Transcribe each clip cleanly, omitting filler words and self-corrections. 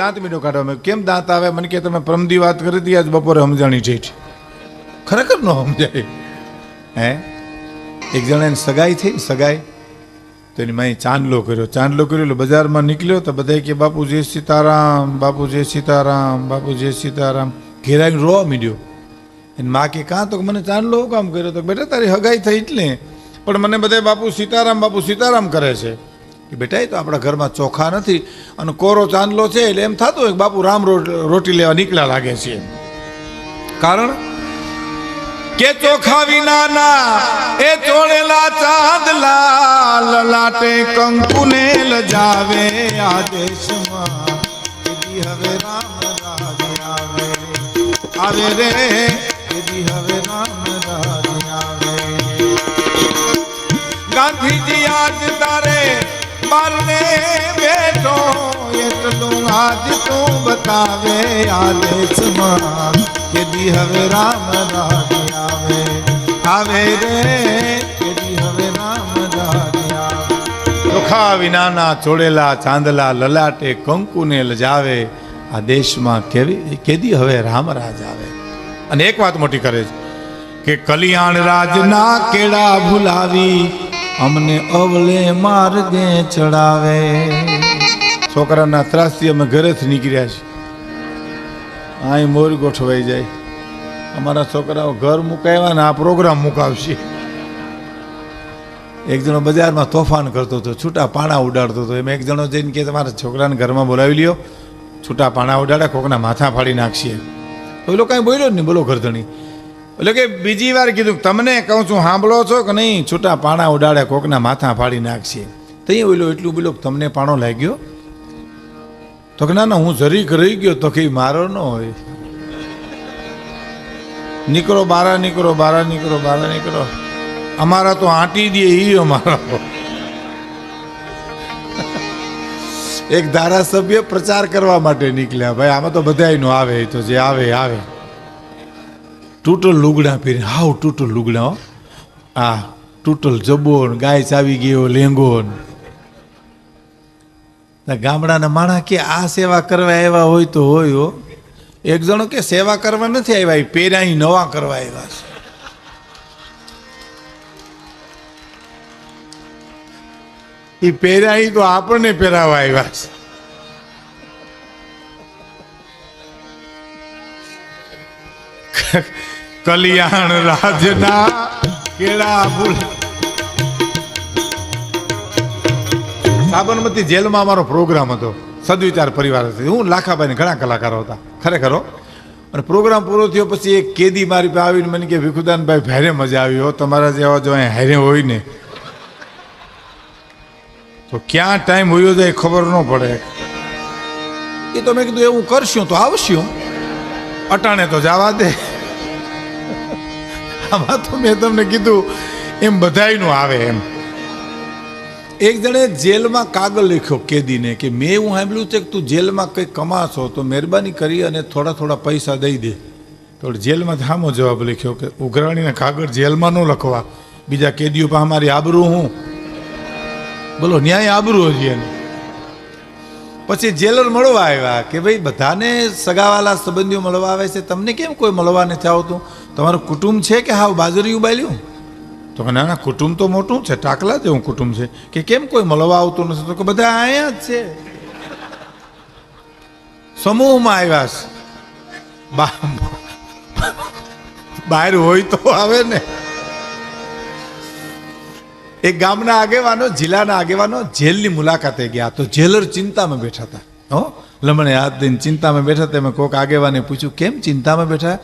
દાંત મીઠો કાઢવા. મેં કેમ દાંત આવે? મને કે તમે પ્રમદી વાત કરી હતી આજ બપોરે સમજાણી છે. ખરેખર ન સમજાય. હે એક જણાને સગાઈ થઈ, સગાઈ તો એની માએ ચાંદલો કર્યો. ચાંદલો કર્યો એટલે બજારમાં નીકળ્યો તો બધા કે બાપુ જય સીતારામ, બાપુ જય સીતારામ, બાપુ જય સીતારામ. ઘેરાઈને રોવા મીડ્યો. એની મા કે કાં તો મને ચાંદલો કામ કર્યો? તો બેટા તારી હગાઈ થઈ એટલે, પણ મને બધા બાપુ સીતારામ કરે છે. કે બેટા એ તો આપણા ઘરમાં ચોખા નથી અને કોરો ચાંદલો છે એટલે એમ થતું હોય કે બાપુ રામ રોટી લેવા નીકળ્યા લાગે છે. કારણ કે ચોખા વિનાના એ ચોળેલા ચાંદલા લલાટે કંકુને લજાવે આ દેશમાં. હવે રામ રાજ આવે, આવે રે હવે રામ રાજ આવે. ગાંધીજી આજ તારે બારને બેઠો એટલું આજ તું બતાવે આ દેશમાં. કેદી હવે રામ રાજ આવે, આવે રે કેદી હવે રામ રાજ આવે. ચોખા વિનાના ચોળેલા ચાંદલા લલાટે કંકુને લજાવે આ દેશમાં કેદી હવે રામ રાજ આવે. અને એક વાત મોટી કરે છે કે કલ્યાણ રાજના કેળા ભૂલાવી અમને અવલે માર્ગે ચડાવે. છોકરાના ત્રાસથી અમે ઘરેથી નીકળ્યા છીએ. અહીં મોર ગોઠવાઈ જાય. અમારા છોકરાઓ ઘર મુકાવ્યા ને આ પ્રોગ્રામ મુકાવશે. એક જણો બજારમાં તોફાન કરતો હતો, છૂટા પાણા ઉડાડતો હતો. એમ એક જણો જઈને કે તમારા છોકરાને ઘરમાં બોલાવી લ્યો, છૂટા પાણા ઉડાડે, કોકના માથા ફાડી નાખશે. તો એ લોકો કાંઈ બોલ્યો જ નહીં, બોલો ઘરધણી. એટલે કે બીજી વાર કીધું તમને કહું છું સાંભળો છો કે નહીં? છૂટા પાણા ઉડાડે, કોકના માથા ફાડી નાખશે. તો એ બોલ્યો એટલું બોલો તમને પાણો લાગ્યો? તો કે ના હું જરીક રહી ગયો. તો કે મારો ન હોય. નીકળો બારા, નીકળો બારા, નીકળો બારા, નીકળો. અમારા તો આંટી દે ઈ અમારા. એક ધારાસભ્ય પ્રચાર કરવા માટે નીકળ્યા. ભાઈ આમાં તો બધાયનું આવે, તો જે આવે આવે. તૂટલ લુગડા પહેરીને, હાવ તૂટલ લુગડા. આ તૂટલ જબ્બો, ગાય ચાવી ગયો લેંગો. ગામડાના માણા કે આ સેવા કરવા આવ્યા હોય તો હોય હો. એક જણો કે સેવા કરવા નથી આવ્યા, એ પેરાઈ નવા કરવા આવ્યા છે. એ પેરાઈ તો આપણને પહેરાવા આવ્યા છે. કલ્યાણ રાજના કેળા ભૂલ. સાબરમતી જેલમાં અમારો પ્રોગ્રામ હતો, સદવિચાર પરિવાર હતો. હું લાખાભાઈ ઘણા કલાકારો હતા ખરેખર. અને પ્રોગ્રામ પૂરો થયો પછી એક કેદી મારી પાસે આવીને મને કે ભીખુદાનભાઈ ભારે મજા આવી હો, તમારા જેવા જો અહીં હારે હોય ને તો ક્યાં ટાઈમ હોયો જાય ખબર ન પડે. એ તો મેં કીધું એવું કરશું તો આવશું, અટાણે તો જવા દે. આમાં તો મેં તમને કીધું એમ બધાયનું આવે એમ. એક જણે જેલમાં કાગળ લખ્યો કેદીને કે મેં એવું સાંભળ્યું છે કે તું જેલમાં કંઈક કમાશો તો મહેરબાની કરી અને થોડા થોડા પૈસા દઈ દે. તો જેલમાં સામો જવાબ લખ્યો કે ઉઘરાણીના કાગળ જેલમાં ન લખવા, બીજા કેદીઓ પાસે અમારી આબરૂ હું. બોલો ન્યાય આબરૂ હજી એને. પછી જેલર મળવા આવ્યા કે ભાઈ બધાને સગાવાલા સંબંધીઓ મળવા આવે છે, તમને કેમ કોઈ મળવા નથી આવતું? તમારું કુટુંબ છે કે હાવ બાજરી ઉબાલ્યું? તો કે ના ના કુટુંબ તો મોટું છે, ટાકલા જેવું કુટુંબ છે. કે કેમ કોઈ મળવા આવતું નથી? તો કે બધા અહીંયા જ છે, સમૂહમાં આવ્યા છે. બહાર હોય તો આવે ને. એક ગામના આગેવાનો, જિલ્લાના આગેવાનો જેલની મુલાકાતે ગયા. તો જેલર ચિંતામાં બેઠા હતા. હો લમણે હાથ દઈને ચિંતામાં બેઠા હતા. મેં કોઈક આગેવાને પૂછ્યું કેમ ચિંતામાં બેઠા?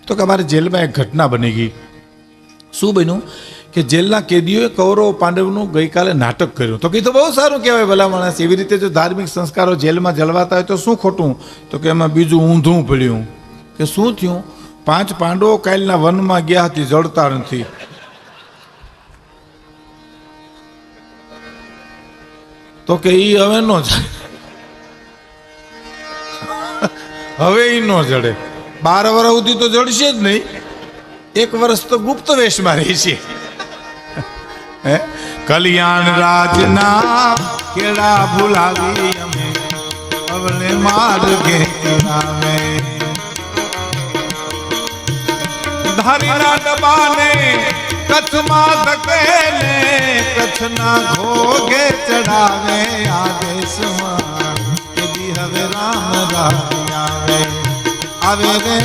તો કે અમારી જેલમાં એક ઘટના બની ગઈ. શું બન્યું? કે જેલના કેદીઓએ કૌરવ પાંડવનું ગઈકાલે નાટક કર્યું. તો કીધું બહુ સારું કહેવાય ભલા માણસ. એવી રીતે જો ધાર્મિક સંસ્કારો જેલમાં જળવાતા હોય તો શું ખોટું? તો કે એમાં બીજું ઊંધું પડ્યું. કે શું થયું? 5 પાંડવો કાલના વનમાં ગયા હતી, જળતા નથી. તો કે ઈ હવે ન જાય, હવે ઈ ન જડે. 12 વર્ષ સુધી તો જડશે જ નહીં, 1 વર્ષ તો ગુપ્ત વેશમાં રહી છે. કલ્યાણ રાજના કેળા ભૂલાવી અમે અવળે માર્ગે આવે ધારીના ડબાને કચ્છમાં ધકેલે કચ્છના ઘોઘે ચડાવે આદેશમાં કેદી હવે રામ રાજ આવે આવે રે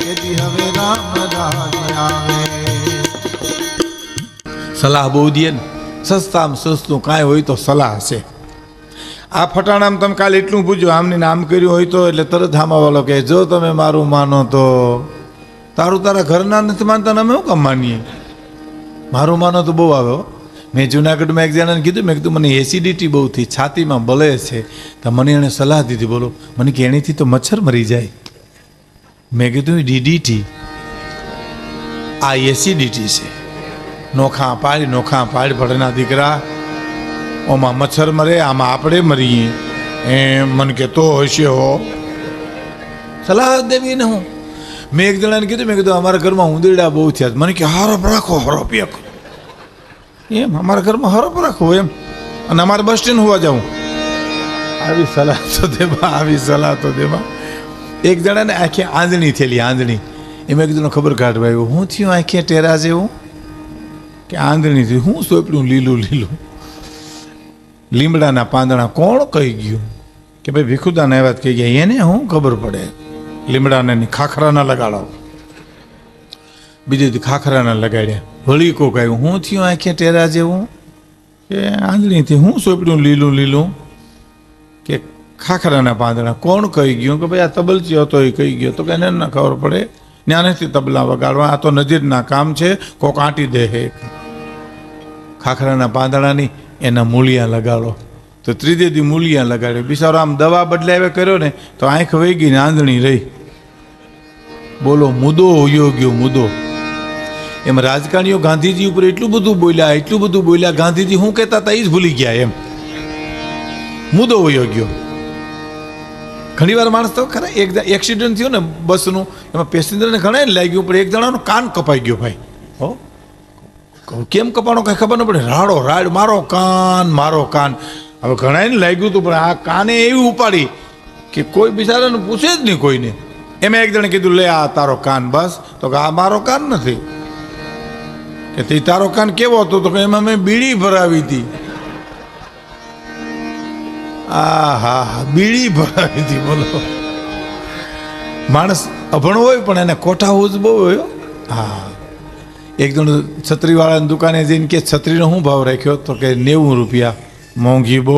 કેદી હવે રામ રાજ આવે સલાહ બહુ દે ને સસ્તામાં સસ્તું કાંઈ હોય તો સલાહ છે આ ફટાણામાં તમે કાલે એટલું પૂછ્યું આમને નામ કર્યું હોય તો એટલે તરત આમાવાલો કહે જો તમે મારું માનો તો તારું તારા ઘરના નથી માનતા ને અમે શું કામ માનીએ મારું માનો તો બહુ આવે મેં જુનાગઢમાં એક જણાને કીધું મેં કીધું મને એસિડિટી બહુ થઈ છાતીમાં બળે છે તો મને એણે સલાહ દીધી બોલો મને કે એણીથી તો મચ્છર મરી જાય મેં કીધું ડીડીટી આ એસિડિટી છે નોખા પાડ ભણેના દીકરા ઓમાં મચ્છર મરે આમાં આપણે મરીએ એમ મને કહેતો હશે હો સલાહ દેવી ને હું મેં એક જણાને કીધું મેં કીધું અમારા ઘરમાં ઉંદરડા બહુ થયા મને કે હરપ રાખો હરપ એક એમ અમારા ઘરમાં હરપ રાખો એમ અને અમારે બસ સ્ટેન્ડ હોવા જાઉં આવી સલાહ તો દેવા એક જણાને આખી આંધણી થયેલી આંધણી એ મેં કીધું ખબર કાઢવા આવ્યું હું થયું આખી ટેરા જેવું કે આંધણી થયું હું સોંપડ્યું લીલું લીમડાના પાંદડા કોણ કહી ગયું કે ભાઈ ભીખુદાના એ વાત કહી ગયા એને શું ખબર પડે લીમડાને ખાખરાના લગાડો બીજે ખાખરાના લગાડ્યા વળી કોક આવ્યું હું થયું આંખે ટેરા જેવું કે આંધળીથી હું સોંપડ્યું લીલું કે ખાખરાના પાંદડા કોણ કહી ગયું કે ભાઈ આ તબલચી હતો એ કહી ગયો તો કે એને ના ખબર પડે જ્ઞાનેથી તબલા વગાડવા આ તો નજીરના કામ છે કોક આંટી દે હે ખાખરાના પાંદડાની એના મૂળિયા લગાડો તો ત્રીજે દી મૂળિયા લગાડ્યો બિચારો આમ દવા બદલાવે કર્યો ને તો આંખ વહી ગઈ ને આંધણી રહી બોલો મુદ્દો હોયો ગયો મુદ્દો એમ રાજકારણીઓ ગાંધીજી ઉપર એટલું બધું બોલ્યા ગાંધીજી શું કહેતા હતા એ જ ભૂલી ગયા એમ મુદ્દો હોયો ગયો ઘણી વાર માણસ તો ખરા એક એક્સિડન્ટ થયો ને બસનું એમાં પેસેન્જરને ઘણા લાગ્યું પણ એક જણાનો કાન કપાઈ ગયો ભાઈ હો કેમ કપાણો કાંઈ ખબર ન પડે રાડ મારો કાન હવે ઘણાને લાગ્યું હતું પણ આ કાને એવી ઉપાડી કે કોઈ બિચારાને પૂછે જ નહીં કોઈને એમાં એક જણે કીધું લે આ તારો કાન બસ તો કે આ મારો કાન નથી કે તે તારો કાન કેવો હતો તો કે એમાં મેં બીડી ભરાવી હતી બીડી ભરાવી હતી બોલો માણસ અભણ હોય પણ એને કોઠા હોવું જ બહુ હોય હા એક જણ છત્રીવાળાની દુકાને જઈને કે છત્રીનો શું ભાવ રાખ્યો તો કે 90 રૂપિયા મોંઘી બહુ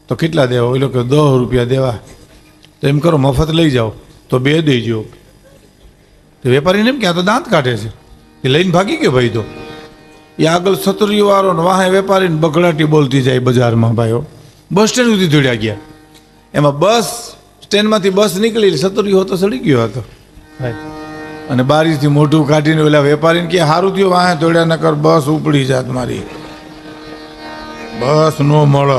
તો કેટલા દેવા એ લોકો 10 રૂપિયા દેવા તો એમ કરો મફત લઈ જાઓ તો 2 દેજો તો વેપારીને એમ કે આ તો દાંત કાઢે છે એ લઈને ભાગી ગયો ભાઈ તો એ આગળ છત્રીવાળો ને વાહે વેપારીને બગડાટી બોલતી જાય બજારમાં ભાઈઓ બસ સ્ટેન્ડ સુધી દોડ્યા ગયા એમાં બસ સ્ટેન્ડમાંથી બસ નીકળી છત્રીઓ તો સડી ગયો હતો ભાઈ અને બારીથી મોઢું કાઢીને ઓલા વેપારીને કે સારું થયું વાહે દોડ્યા નકર બસ ઉપડી જાત મારી બસ નો મળે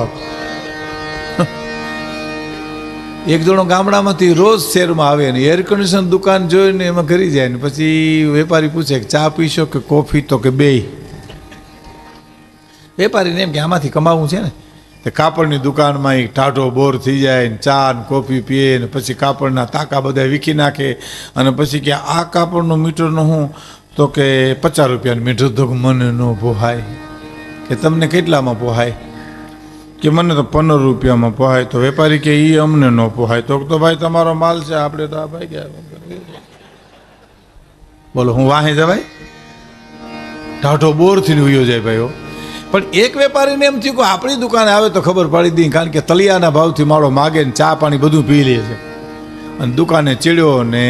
એક જણો ગામડામાંથી રોજ શહેરમાં આવે ને એર કન્ડિશન દુકાન જોઈને એમાં ઘરી જાય ને પછી વેપારી પૂછે કે ચા પીશો કે કોફી તો કે બેય વેપારીને એમ કે આમાંથી કમાવું છે ને તે કાપડની દુકાનમાં એક ટાઢો બોર થઈ જાય ને ચા ને કોફી પીએ ને પછી કાપડના તાકા બધા વીખી નાખે અને પછી કે આ કાપડનું મીટરનું હું તો કે 50 રૂપિયાનું મીટર તો મને ન પોહાય કે તમને કેટલામાં પોહાય કે મને તો 15 રૂપિયામાં પોહાય તો વેપારી કે એ અમને ન પોહાય તો ભાઈ તમારો માલ છે આપણે તો આ ભાઈ ગયા બોલો હું વાહે જવાય ટાઢો બોરથી વયો જાય ભાઈઓ પણ એક વેપારીને એમ થયું કે આપણી દુકાને આવે તો ખબર પાડી દી કારણ કે તલિયાના ભાવથી માળો માગે ને ચા પાણી બધું પી લે છે અને દુકાને ચડ્યો ને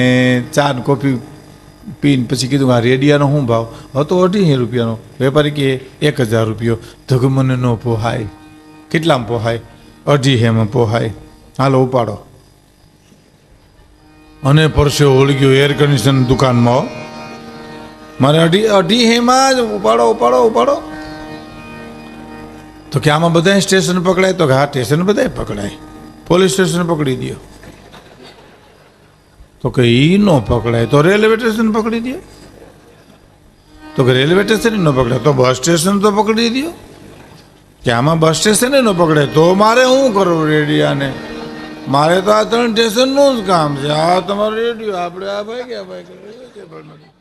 ચા ને કોફી પીને પછી કીધું આ રેડિયાનો શું ભાવ હતો 250 રૂપિયાનો વેપારી કે 1000 રૂપિયો તો કે મને ન પોહાય કેટલામાં પોહાય 250 પોહાય હાલો ઉપાડો અને પરસે ઓળી ગયો એર કન્ડિશન દુકાનમાં મારે 250 જ ઉપાડો તો કે આમાં બધા સ્ટેશન પકડાય તો કે હા સ્ટેશન બધા પકડાય પોલીસ સ્ટેશન પકડી દો તો કે એ ન પકડાય તો રેલવે સ્ટેશન પકડી દો તો કે રેલવે સ્ટેશન ન પકડાય તો બસ સ્ટેશન તો પકડી દો કે આમાં બસ સ્ટેશન ન પકડાય તો મારે શું કરવું રેડિયાને મારે તો આ 3 સ્ટેશનનું જ કામ છે. આ તમારું રેડિયો, આપણે આ ભાઈ ગયા ભાઈ